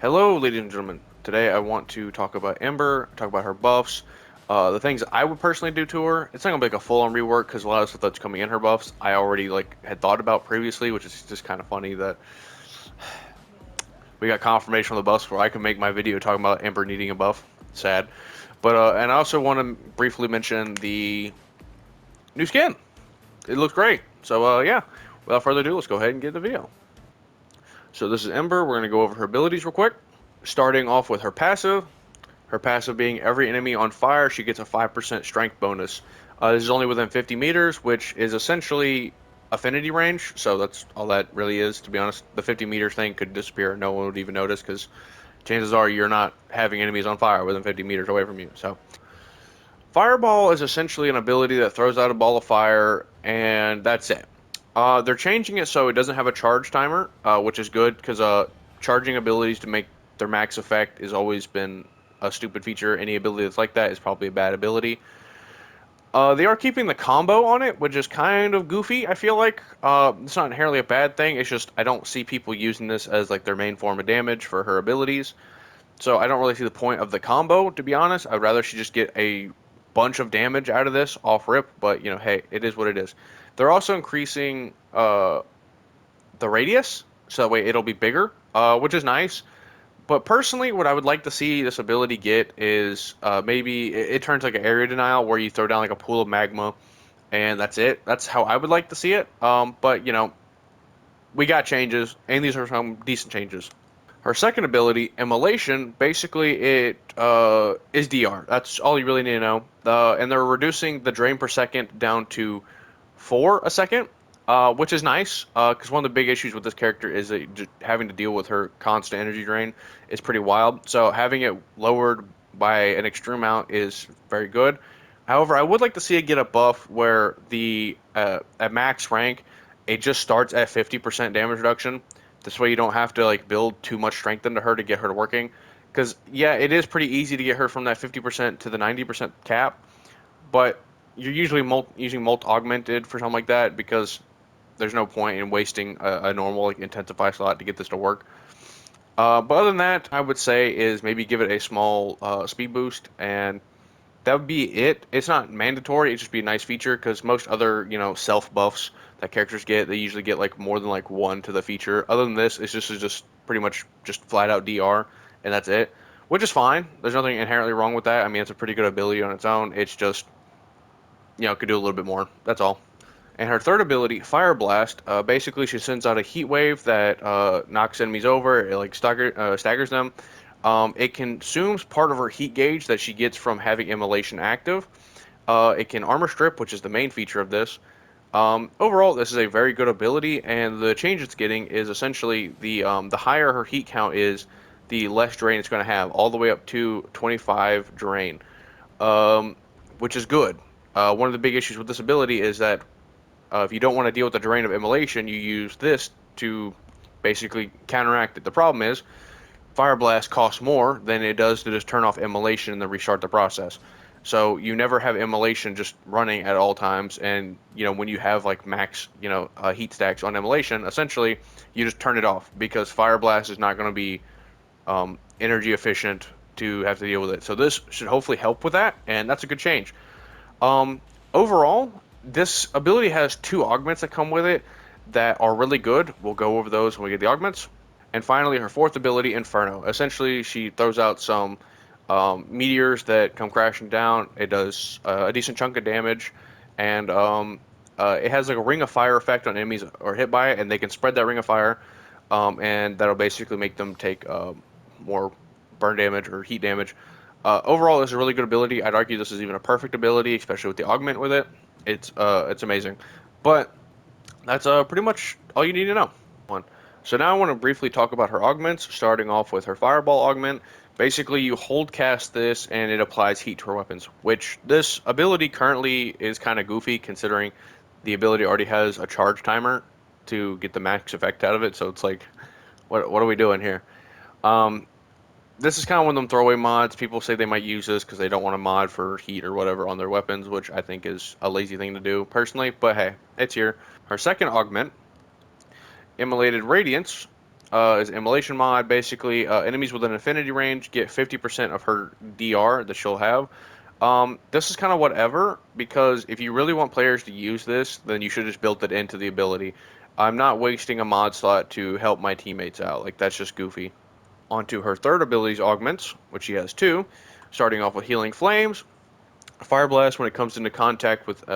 Hello, ladies and gentlemen. Today I want to talk about Ember, talk about her buffs, the things I would personally do to her. It's not gonna be like a full-on rework because a lot of stuff that's coming in her buffs I already like had thought about previously, which is just kind of funny that we got confirmation on the buffs where I can make my video talking about Ember needing a buff. Sad, but and I also want to briefly mention the new skin. It looks great. So yeah, without further ado, let's go ahead and get the video. So this is Ember. We're gonna go over her abilities real quick, starting off with her passive. Her passive being every enemy on fire, she gets a 5% strength bonus. This is only within 50 meters, which is essentially affinity range, so that's all that really is, to be honest. The 50 meters thing could disappear, no one would even notice, because chances are you're not having enemies on fire within 50 meters away from you. So, Fireball is essentially an ability that throws out a ball of fire, and that's it. They're changing it so it doesn't have a charge timer, which is good because charging abilities to make their max effect has always been a stupid feature. Any ability that's like that is probably a bad ability. They are keeping the combo on it, which is kind of goofy. I feel like it's not inherently a bad thing. It's just I don't see people using this as like their main form of damage for her abilities. So I don't really see the point of the combo, to be honest. I'd rather she just get a bunch of damage out of this off rip. But hey, it is what it is. They're also increasing the radius, so that way it'll be bigger, which is nice. But personally, what I would like to see this ability get is maybe it turns like an area denial where you throw down like a pool of magma and that's it. That's how I would like to see it. But we got changes, and these are some decent changes. Her second ability, Immolation, basically it is DR. That's all you really need to know. And they're reducing the drain per second down to 4 a second, which is nice. Because one of the big issues with this character is that just having to deal with her constant energy drain is pretty wild. So having it lowered by an extreme amount is very good. However, I would like to see it get a buff where the at max rank, it just starts at 50% damage reduction. This way you don't have to like build too much strength into her to get her to working. Because yeah, it is pretty easy to get her from that 50% to the 90% cap, but you're usually using molt augmented for something like that because there's no point in wasting a normal like intensify slot to get this to work. But other than that, I would say is maybe give it a small speed boost, and that would be it. It's not mandatory; it'd just be a nice feature because most other self buffs that characters get, they usually get like more than like one to the feature. Other than this, it's just pretty much just flat out DR, and that's it, which is fine. There's nothing inherently wrong with that. I mean, it's a pretty good ability on its own. It's just could do a little bit more. That's all. And her third ability, Fire Blast, basically she sends out a heat wave that knocks enemies over. It like staggers them. It consumes part of her heat gauge that she gets from having Immolation active. It can armor strip, which is the main feature of this. Overall, this is a very good ability, and the change it's getting is essentially the higher her heat count is, the less drain it's going to have, all the way up to 25 drain, um, which is good. One of the big issues with this ability is that if you don't want to deal with the drain of Immolation, you use this to basically counteract it. The problem is, Fire Blast costs more than it does to just turn off Immolation and then restart the process. So you never have Immolation just running at all times, and when you have like max heat stacks on Immolation, essentially you just turn it off because Fire Blast is not going to be energy efficient to have to deal with it. So this should hopefully help with that, and that's a good change. Um, Overall, this ability has two augments that come with it that are really good. We'll go over those when we get the augments. And finally, her fourth ability, Inferno. Essentially, she throws out some meteors that come crashing down. It does a decent chunk of damage, and it has like a ring of fire effect on enemies or hit by it, and they can spread that ring of fire, and that'll basically make them take more burn damage or heat damage. Overall, it's a really good ability. I'd argue this is even a perfect ability, especially with the augment with it. It's amazing. But that's pretty much all you need to know. One. So now I want to briefly talk about her augments, starting off with her Fireball augment. Basically, you hold cast this and it applies heat to her weapons, which this ability currently is kind of goofy considering the ability already has a charge timer to get the max effect out of it. So it's like, what are we doing here? Um, this is kind of one of them throwaway mods. People say they might use this because they don't want to mod for heat or whatever on their weapons, which I think is a lazy thing to do personally. But hey, it's here. Our second augment, Immolated Radiance. is Immolation mod. Basically, enemies within affinity range get 50% of her DR that she'll have. This is kind of whatever, because if you really want players to use this, then you should just build it into the ability. I'm not wasting a mod slot to help my teammates out. Like, that's just goofy. Onto her third ability's augments, which she has two, starting off with Healing Flames. Fire Blast, when it comes into contact with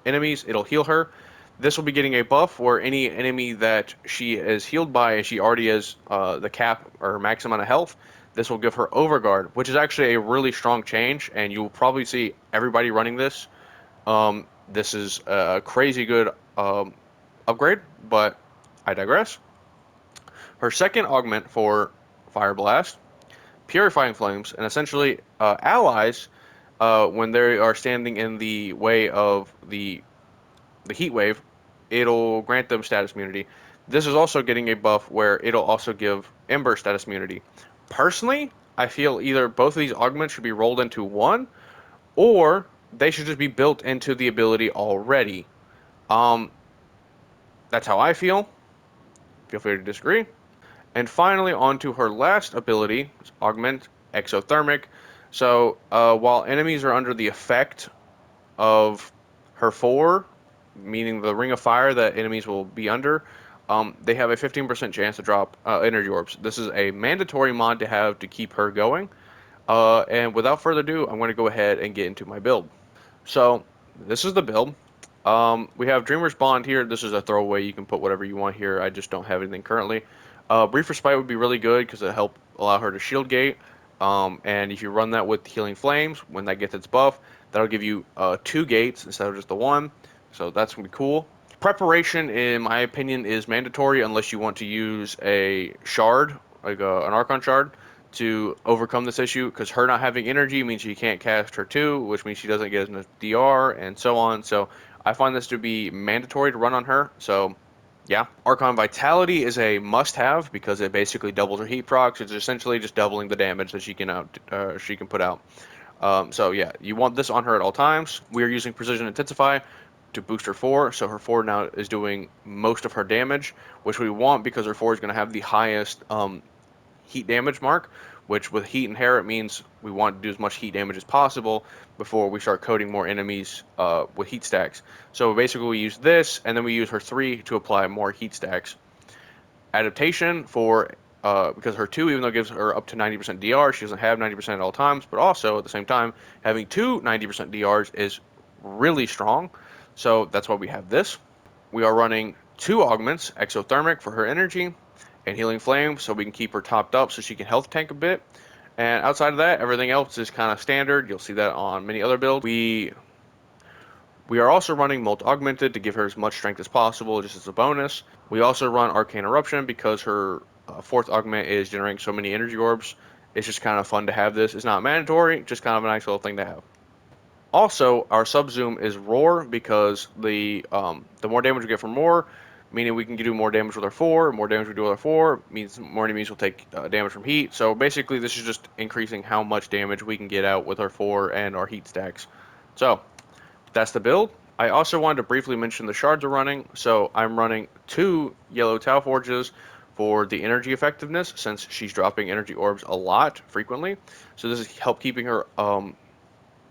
enemies, it'll heal her. This will be getting a buff where any enemy that she is healed by and she already has the cap or max amount of health, this will give her Overguard, which is actually a really strong change, and you'll probably see everybody running this. This is a crazy good upgrade, but I digress. Her second augment for Fire Blast, Purifying Flames, and essentially allies, when they are standing in the way of the heat wave, it'll grant them status immunity. This is also getting a buff where it'll also give Ember status immunity. Personally, I feel either both of these augments should be rolled into one, or they should just be built into the ability already. Um, that's how I feel. Feel free to disagree. And finally, on to her last ability, Augment Exothermic. So, while enemies are under the effect of her four, meaning the ring of fire that enemies will be under, they have a 15% chance to drop energy orbs. This is a mandatory mod to have to keep her going. And without further ado, I'm going to go ahead and get into my build. So this is the build. We have Dreamer's Bond here. This is a throwaway. You can put whatever you want here. I just don't have anything currently. Brief Respite would be really good because it help allow her to shield gate. And if you run that with Healing Flames, when that gets its buff, that'll give you 2 gates instead of just the one. So that's going to be cool. Preparation, in my opinion, is mandatory unless you want to use a shard, like an Archon shard, to overcome this issue, because her not having energy means she can't cast her 2, which means she doesn't get enough DR, and so on. So I find this to be mandatory to run on her. So yeah, Archon Vitality is a must-have because it basically doubles her heat procs. It's essentially just doubling the damage that she can put out. So yeah, you want this on her at all times. We are using Precision Intensify to boost her 4, so her 4 now is doing most of her damage, which we want because her 4 is going to have the highest heat damage mark, which with heat and hair, it means we want to do as much heat damage as possible before we start coating more enemies with heat stacks. So basically we use this, and then we use her 3 to apply more heat stacks. Adaptation for because her 2, even though it gives her up to 90% DR, she doesn't have 90% at all times, but also at the same time, having two 90% DRs is really strong. So that's why we have this. We are running 2 augments, Exothermic for her energy, and Healing Flame so we can keep her topped up so she can health tank a bit. And outside of that, everything else is kind of standard. You'll see that on many other builds. We are also running Molt Augmented to give her as much strength as possible, just as a bonus. We also run Arcane Eruption because her 4th augment is generating so many energy orbs. It's just kind of fun to have this. It's not mandatory, just kind of a nice little thing to have. Also, our sub-zoom is Roar because the more damage we get from Roar, meaning we can do more damage with our 4, more damage we do with our 4, means more enemies will take damage from heat. So basically this is just increasing how much damage we can get out with our 4 and our heat stacks. So that's the build. I also wanted to briefly mention the shards are running. So I'm running 2 yellow Tau Forges for the energy effectiveness, since she's dropping energy orbs a lot frequently. So this is help keeping her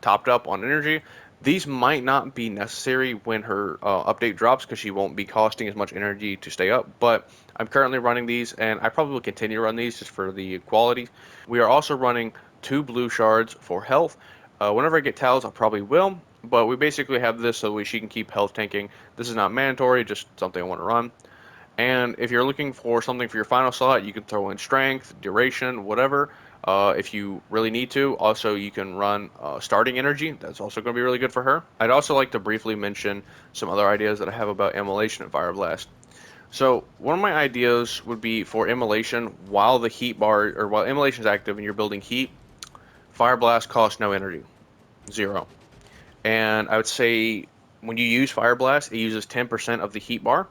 topped up on energy. These might not be necessary when her update drops because she won't be costing as much energy to stay up, but I'm currently running these, and I probably will continue to run these just for the quality. We are also running 2 blue shards for health. Whenever I get towels, I probably will, but we basically have this so she can keep health tanking. This is not mandatory, just something I want to run. And if you're looking for something for your final slot, you can throw in strength, duration, whatever. If you really need to. Also, you can run starting energy. That's also going to be really good for her. I'd also like to briefly mention some other ideas that I have about Immolation and Fire Blast. So one of my ideas would be for Immolation, while the heat bar, or while Immolation is active and you're building heat, Fire Blast costs no energy. 0. And I would say when you use Fire Blast, it uses 10% of the heat bar.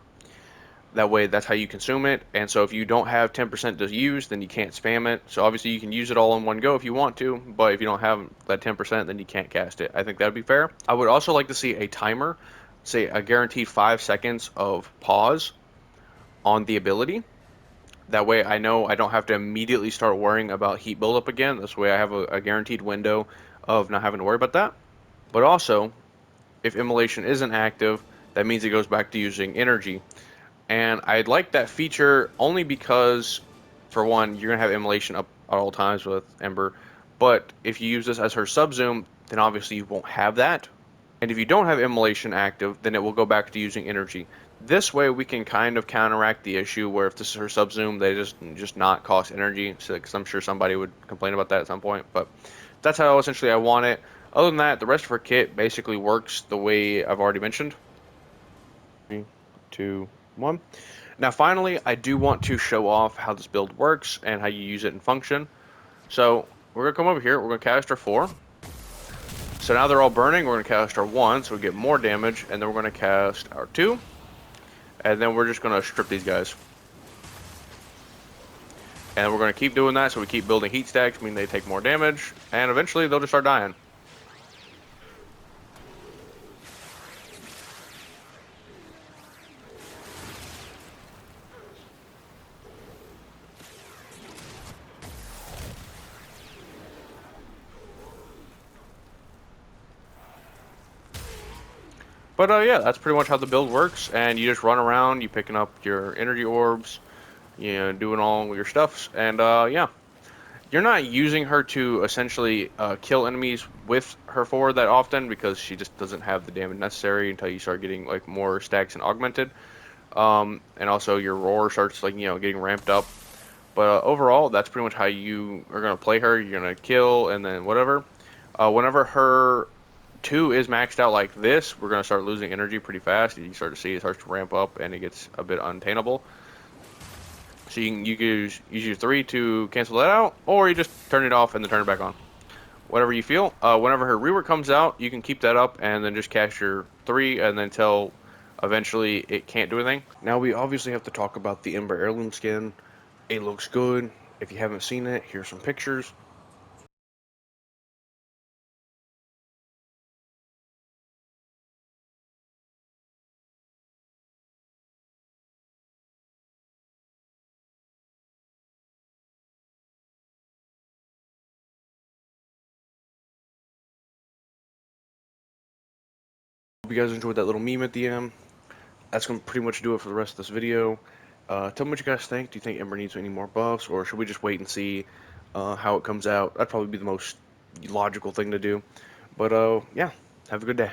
That way, that's how you consume it. And so if you don't have 10% to use, then you can't spam it. So obviously you can use it all in one go if you want to, but if you don't have that 10%, then you can't cast it. I think that would be fair. I would also like to see a timer, say a guaranteed 5 seconds of pause on the ability. That way I know I don't have to immediately start worrying about heat buildup again. This way I have a guaranteed window of not having to worry about that. But also, if immolation isn't active, that means it goes back to using energy. And I like that feature only because, for one, you're going to have immolation up at all times with Ember. But if you use this as her sub-zoom, then obviously you won't have that. And if you don't have immolation active, then it will go back to using energy. This way we can kind of counteract the issue where if this is her sub-zoom, they just not cost energy. So, because I'm sure somebody would complain about that at some point. But that's how essentially I want it. Other than that, the rest of her kit basically works the way I've already mentioned. 3, 2, 1. Now, finally, I do want to show off how this build works and how you use it in function. So we're gonna come over here. We're gonna cast our 4. So now they're all burning. We're gonna cast our 1, so we get more damage, and then we're gonna cast our 2, and then we're just gonna strip these guys. And we're gonna keep doing that, so we keep building heat stacks, meaning they take more damage, and eventually they'll just start dying. But yeah, that's pretty much how the build works, and you just run around, you picking up your energy orbs, you know, doing all your stuffs, and yeah. You're not using her to essentially kill enemies with her 4 that often because she just doesn't have the damage necessary until you start getting like more stacks and augmented. And also your roar starts like, you know, getting ramped up. But overall, that's pretty much how you are gonna play her. You're gonna kill and then whatever. Whenever her 2 is maxed out like this, we're gonna start losing energy pretty fast. You start to see it starts to ramp up and it gets a bit untainable. So you can use your 3 to cancel that out, or you just turn it off and then turn it back on. Whatever you feel. Whenever her rework comes out, you can keep that up and then just cast your 3 and then tell eventually it can't do anything. Now we obviously have to talk about the Ember Heirloom skin. It looks good. If you haven't seen it, here's some pictures. Hope you guys enjoyed that little meme at the end. That's going to pretty much do it for the rest of this video. Tell me what you guys think. Do you think Ember needs any more buffs, or should we just wait and see how it comes out? That'd probably be the most logical thing to do. But yeah, have a good day.